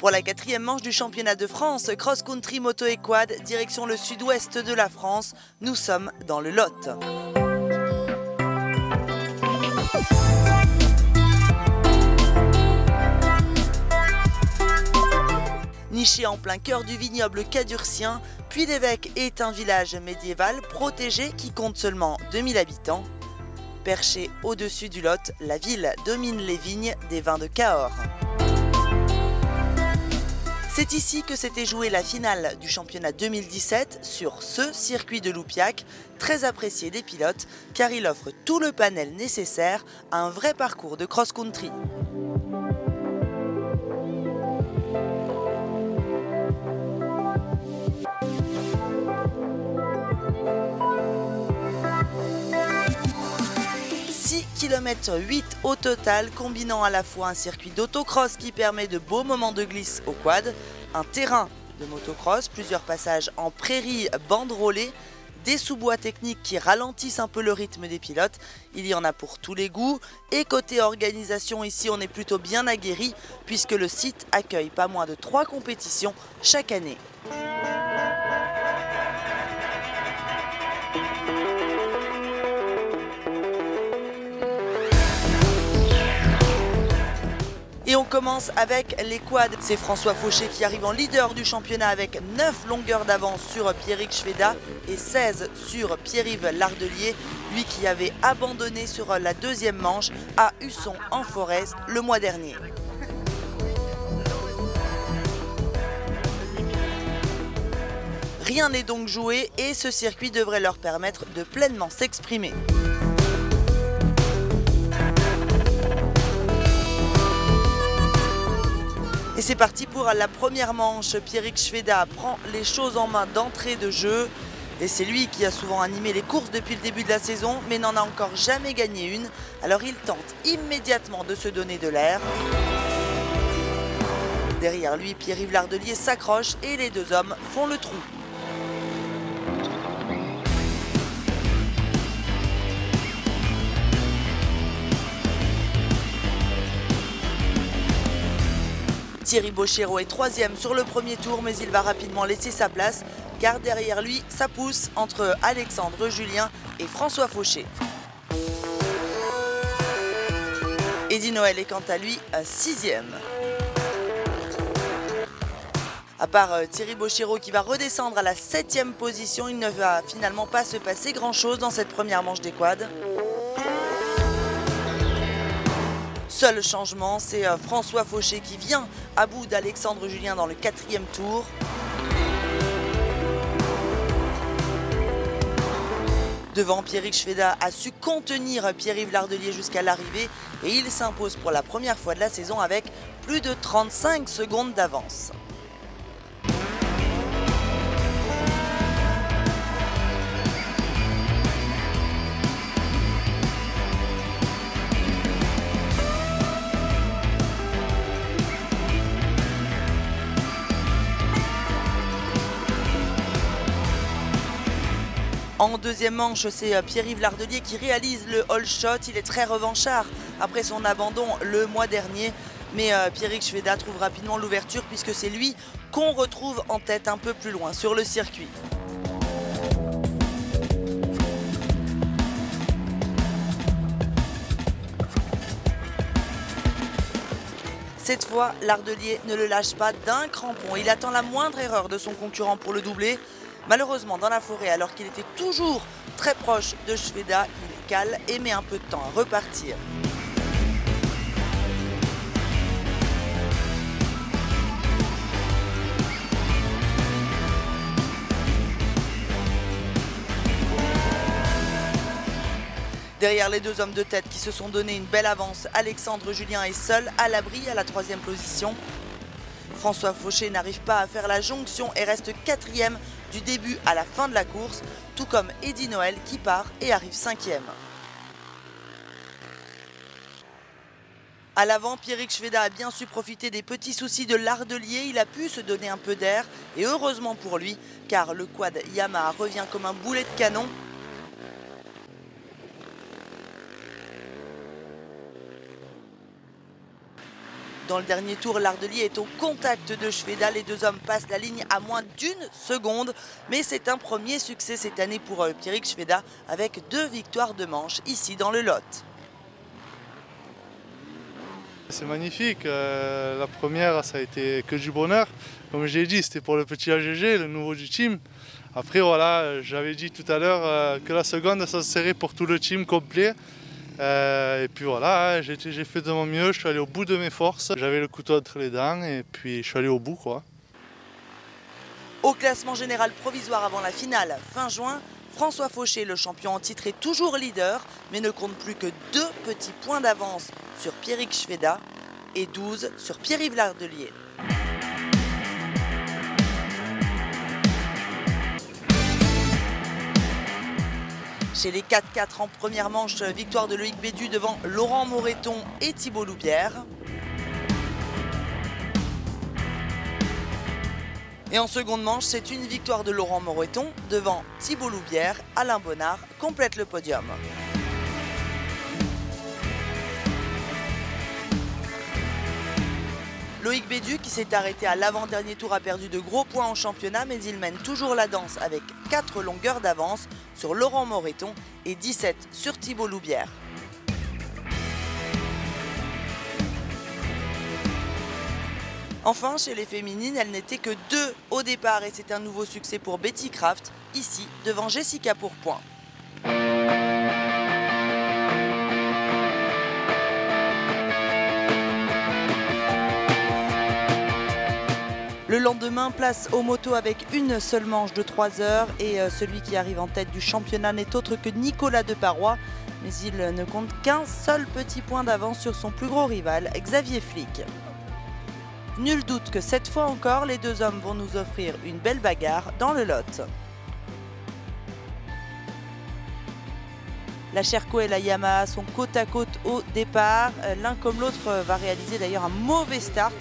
Pour la 4e manche du championnat de France, cross-country, moto et quad, direction le sud-ouest de la France, nous sommes dans le Lot. Niché en plein cœur du vignoble cadurcien, Puy-l'Évêque est un village médiéval protégé qui compte seulement 2000 habitants. Perché au-dessus du Lot, la ville domine les vignes des vins de Cahors. C'est ici que s'était jouée la finale du championnat 2017 sur ce circuit de Loupiac, très apprécié des pilotes car il offre tout le panel nécessaire à un vrai parcours de cross-country. Km 8 au total, combinant à la fois un circuit d'autocross qui permet de beaux moments de glisse au quad, un terrain de motocross, plusieurs passages en prairie banderolée, des sous-bois techniques qui ralentissent un peu le rythme des pilotes. Il y en a pour tous les goûts. Et côté organisation, ici on est plutôt bien aguerri puisque le site accueille pas moins de 3 compétitions chaque année. Et on commence avec les quads. C'est François Fauché qui arrive en leader du championnat avec 9 longueurs d'avance sur Pierrick Schweda et 16 sur Pierre-Yves Lardelier, lui qui avait abandonné sur la 2e manche à Husson en Forez le mois dernier. Rien n'est donc joué et ce circuit devrait leur permettre de pleinement s'exprimer. Et c'est parti pour la première manche. Pierrick Schweda prend les choses en main d'entrée de jeu. Et c'est lui qui a souvent animé les courses depuis le début de la saison, mais n'en a encore jamais gagné une. Alors il tente immédiatement de se donner de l'air. Derrière lui, Pierre-Yves Lardelier s'accroche et les deux hommes font le trou. Thierry Bochero est 3e sur le premier tour, mais il va rapidement laisser sa place, car derrière lui, ça pousse entre Alexandre Julien et François Fauché. Eddy Noël est quant à lui 6e. À part Thierry Bochero qui va redescendre à la 7e position, il ne va finalement pas se passer grand-chose dans cette première manche des quads. Seul changement, c'est François Fauché qui vient à bout d'Alexandre Julien dans le 4e tour. Devant, Pierrick Schweda a su contenir Pierre-Yves Lardelier jusqu'à l'arrivée et il s'impose pour la première fois de la saison avec plus de 35 secondes d'avance. En 2e manche, c'est Pierre-Yves Lardelier qui réalise le all shot. Il est très revanchard après son abandon le mois dernier. Mais Pierrick Schweda trouve rapidement l'ouverture puisque c'est lui qu'on retrouve en tête un peu plus loin sur le circuit. Cette fois, Lardelier ne le lâche pas d'un crampon. Il attend la moindre erreur de son concurrent pour le doubler. Malheureusement, dans la forêt, alors qu'il était toujours très proche de Schweda, il cale et met un peu de temps à repartir. Derrière les deux hommes de tête qui se sont donné une belle avance, Alexandre Julien est seul à l'abri à la 3e position. François Fauché n'arrive pas à faire la jonction et reste 4e du début à la fin de la course, tout comme Eddy Noël qui part et arrive 5e. À l'avant, Pierrick Schweda a bien su profiter des petits soucis de Lardelier. Il a pu se donner un peu d'air et heureusement pour lui, car le quad Yamaha revient comme un boulet de canon. Dans le dernier tour, l'Ardelier est au contact de Šveda. Les deux hommes passent la ligne à moins d'une seconde. Mais c'est un premier succès cette année pour Pierrick Šveda avec 2 victoires de manche ici dans le Lot. C'est magnifique. La première, ça a été que du bonheur. Comme je l'ai dit, c'était pour le petit AGG, le nouveau du team. Après, voilà, j'avais dit tout à l'heure que la seconde, ça serait pour tout le team complet. Et puis voilà, j'ai fait de mon mieux, je suis allé au bout de mes forces. J'avais le couteau entre les dents et puis je suis allé au bout, quoi. Au classement général provisoire avant la finale, fin juin, François Fauché, le champion en titre, est toujours leader, mais ne compte plus que 2 petits points d'avance sur Pierrick Šveda et 12 sur Pierre-Yves L'Ardelier. Chez les 4-4 en première manche, victoire de Loïc Bédu devant Laurent Moreton et Thibault Loubière. Et en seconde manche, c'est une victoire de Laurent Moreton devant Thibault Loubière. Alain Bonnard complète le podium. Loïc Bédu, qui s'est arrêté à l'avant-dernier tour, a perdu de gros points en championnat, mais il mène toujours la danse avec 4 longueurs d'avance sur Laurent Moreton et 17 sur Thibault Loubière. Enfin, chez les féminines, elles n'étaient que 2 au départ et c'est un nouveau succès pour Betty Kraft, ici devant Jessica Pourpoint. Le lendemain, place aux motos avec une seule manche de 3 heures et celui qui arrive en tête du championnat n'est autre que Nicolas Deparoy, mais il ne compte qu'un seul petit point d'avance sur son plus gros rival, Xavier Flick. Nul doute que cette fois encore, les deux hommes vont nous offrir une belle bagarre dans le Lot. La Sherco et la Yamaha sont côte à côte au départ. L'un comme l'autre va réaliser d'ailleurs un mauvais start.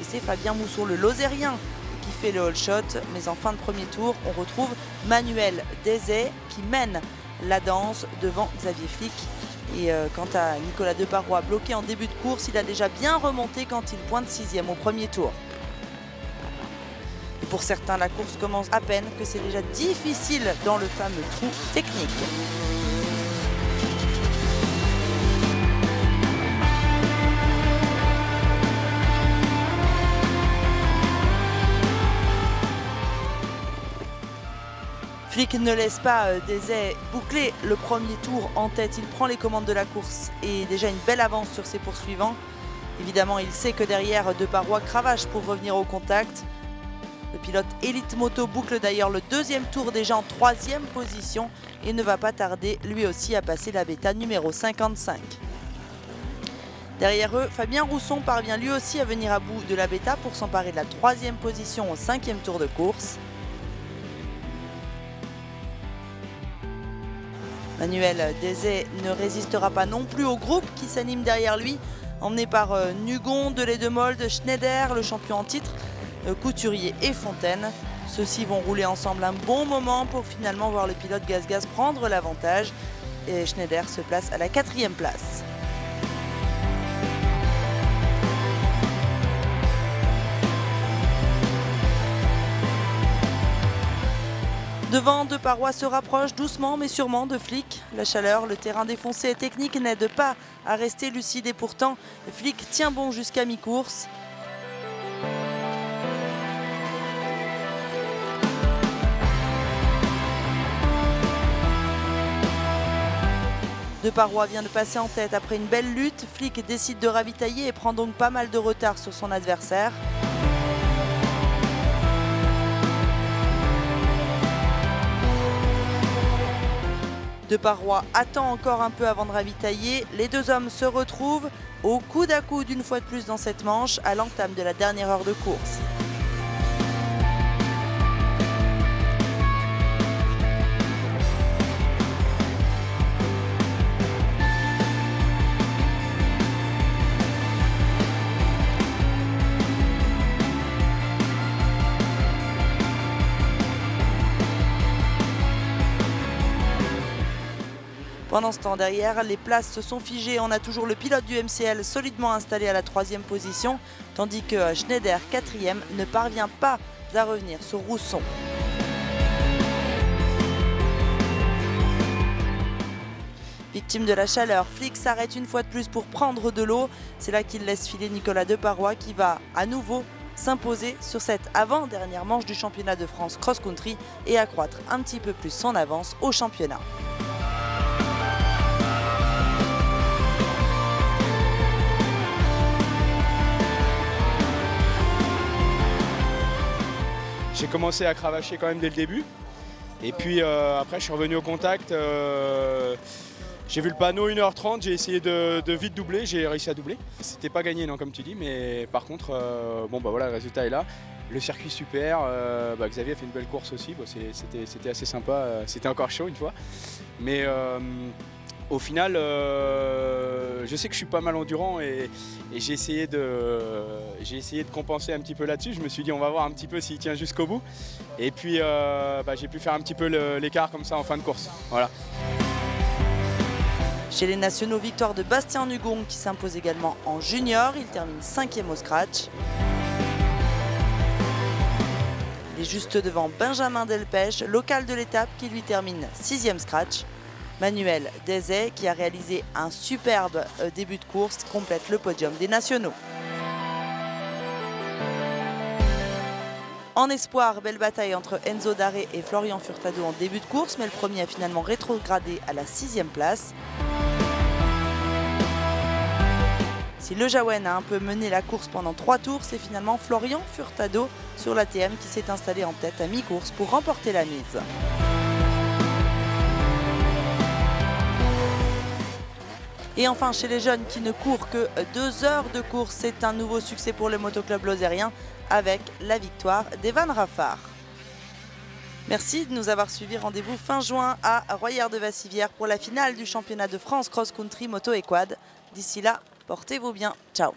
Et c'est Fabien Mousson, le Lozérien, qui fait le all shot. Mais en fin de premier tour, on retrouve Manuel Dezay qui mène la danse devant Xavier Flick. Et quant à Nicolas Deparoy, bloqué en début de course, il a déjà bien remonté quand il pointe 6e au premier tour. Et pour certains, la course commence à peine, que c'est déjà difficile dans le fameux trou technique. Flick ne laisse pas Dezay boucler le premier tour en tête. Il prend les commandes de la course et déjà une belle avance sur ses poursuivants. Évidemment, il sait que derrière, Deparoy cravache pour revenir au contact. Le pilote Elite Moto boucle d'ailleurs le 2e tour déjà en 3e position et ne va pas tarder lui aussi à passer la bêta numéro 55. Derrière eux, Fabien Rousson parvient lui aussi à venir à bout de la bêta pour s'emparer de la 3e position au 5e tour de course. Manuel Dezay ne résistera pas non plus au groupe qui s'anime derrière lui, emmené par Nugon, Deledemolde, Schneider, le champion en titre, Couturier et Fontaine. Ceux-ci vont rouler ensemble un bon moment pour finalement voir le pilote Gaz prendre l'avantage. Et Schneider se place à la 4e place. Devant, Deparoy se rapproche doucement mais sûrement de Flick. La chaleur, le terrain défoncé et technique n'aident pas à rester lucide et pourtant Flick tient bon jusqu'à mi-course. Deparoy vient de passer en tête après une belle lutte. Flick décide de ravitailler et prend donc pas mal de retard sur son adversaire. Deparoy attend encore un peu avant de ravitailler. Les deux hommes se retrouvent au coude à coude une fois de plus dans cette manche à l'entame de la dernière heure de course. Pendant ce temps, derrière, les places se sont figées. On a toujours le pilote du MCL solidement installé à la 3e position, tandis que Schneider, 4e, ne parvient pas à revenir sur Rousson. Victime de la chaleur, Flick s'arrête une fois de plus pour prendre de l'eau. C'est là qu'il laisse filer Nicolas Deparoy qui va à nouveau s'imposer sur cette avant-dernière manche du championnat de France cross-country et accroître un petit peu plus son avance au championnat. J'ai commencé à cravacher quand même dès le début. Et puis après, je suis revenu au contact. J'ai vu le panneau 1h30, j'ai essayé de vite doubler, j'ai réussi à doubler. C'était pas gagné, non, comme tu dis, mais par contre, bon, bah, voilà, le résultat est là. Le circuit super, Xavier a fait une belle course aussi, bon, c'était assez sympa, c'était encore chaud une fois. Mais au final, je sais que je suis pas mal endurant et j'ai essayé de compenser un petit peu là-dessus. Je me suis dit on va voir un petit peu s'il tient jusqu'au bout. Et puis j'ai pu faire un petit peu l'écart comme ça en fin de course. Voilà. Chez les nationaux, victoire de Bastien Nugon qui s'impose également en junior. Il termine 5e au scratch. Il est juste devant Benjamin Delpech, local de l'étape, qui lui termine 6e scratch. Manuel Dezay, qui a réalisé un superbe début de course, complète le podium des nationaux. En espoir, belle bataille entre Enzo Daré et Florian Furtado en début de course, mais le premier a finalement rétrogradé à la 6e place. Si le Jaouen a un peu mené la course pendant 3 tours, c'est finalement Florian Furtado sur l'ATM qui s'est installé en tête à mi-course pour remporter la mise. Et enfin, chez les jeunes qui ne courent que 2 heures de course, c'est un nouveau succès pour le motoclub lozérien avec la victoire d'Evan Raffard. Merci de nous avoir suivis. Rendez-vous fin juin à Royères-de-Vassivière pour la finale du championnat de France cross-country moto et quad. D'ici là, portez-vous bien. Ciao.